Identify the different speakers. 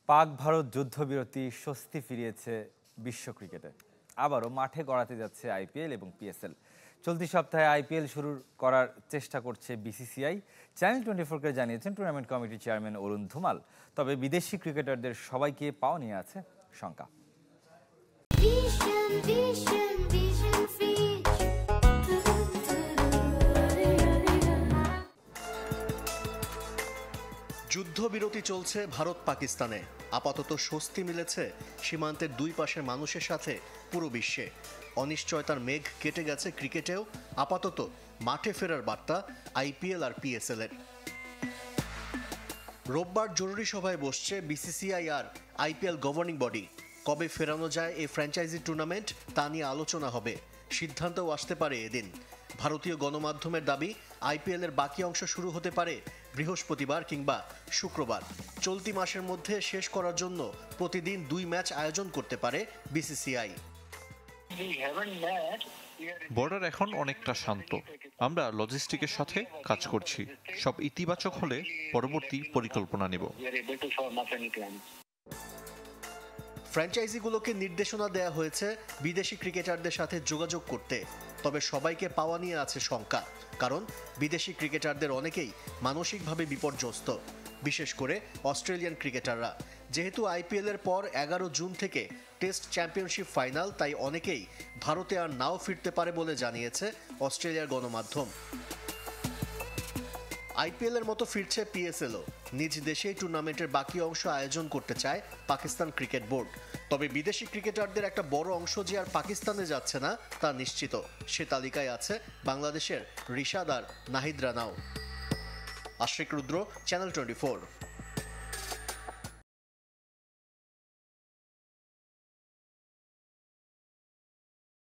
Speaker 1: পাক ভারত যুদ্ধবিরতি স্বস্তি ফিরিয়েছে বিশ্ব ক্রিকেটে। আবারও মাঠে গড়াতে যাচ্ছে আইপিএল এবং পিএসএল। চলতি সপ্তাহে আইপিএল শুরু করার চেষ্টা করছে বিসিসিআই। চ্যানেল 24কে জানিয়েছেন টুর্নামেন্ট কমিটির চেয়ারম্যান অরুণ ধুমাল। তবে বিদেশি ক্রিকেটারদের সবাইকে পাওয়া নিয়ে আছে শঙ্কা।
Speaker 2: যুদ্ধবিরতি চলছে ভারত পাকিস্তানে। আপাতত স্বস্তি মিলেছে সীমান্তের দুই পাশের মানুষের সাথে পুরো বিশ্বে। অনিশ্চয়তার মেঘ কেটে গেছে ক্রিকেটেও। আপাতত মাঠে ফেরার বার্তা আইপিএল আর পিএসএল এর। রোববার জরুরি সভায় বসছে বিসিসিআই আর আইপিএল গভর্নিং বডি। কবে ফেরানো যায় এই ফ্র্যাঞ্চাইজি টুর্নামেন্ট তা নিয়ে আলোচনা হবে। সিদ্ধান্তও আসতে পারে এদিন। ভারতীয় গণমাধ্যমের দাবি, আইপিএল এর বাকি অংশ শুরু হতে পারে বৃহস্পতিবার কিংবা শুক্রবার। চলতি মাসের মধ্যে শেষ করার জন্য প্রতিদিন 2 ম্যাচ আয়োজন করতে পারে বিসিসিআই।
Speaker 3: বর্ডার এখন অনেকটা শান্ত। আমরা লজিস্টিকের সাথে কাজ করছি। সব ইতিবাচক হলে পরবর্তী পরিকল্পনা নেব।
Speaker 2: ফ্র্যাঞ্চাইজিগুলোকে নির্দেশনা দেয়া হয়েছে বিদেশি ক্রিকেটারদের সাথে যোগাযোগ করতে। তবে সবাইকে পাওয়া নিয়ে আছে শঙ্কা, কারণ বিদেশি ক্রিকেটারদের অনেকেই মানসিকভাবে বিপর্যস্ত, বিশেষ করে অস্ট্রেলিয়ান ক্রিকেটাররা। যেহেতু আইপিএল এর পর 11 জুন থেকে টেস্ট চ্যাম্পিয়নশিপ ফাইনাল, তাই অনেকেই ভারতে আর নাও ফিরতে পারে বলে জানিয়েছে অস্ট্রেলিয়ার গণমাধ্যম। আইপিএল এর মতো ফিরছে পিএসএলও। নিজ দেশেই টুর্নামেন্টের বাকি অংশ আয়োজন করতে চায় পাকিস্তান ক্রিকেট বোর্ড। তবে বিদেশি ক্রিকেটারদের একটা বড় অংশ যে আর পাকিস্তানে যাচ্ছে না তা নিশ্চিত। সে তালিকায় আছে বাংলাদেশের রিশাদ আর নাহিদ রানাও। আশিক রুদ্র, চ্যানেল 24।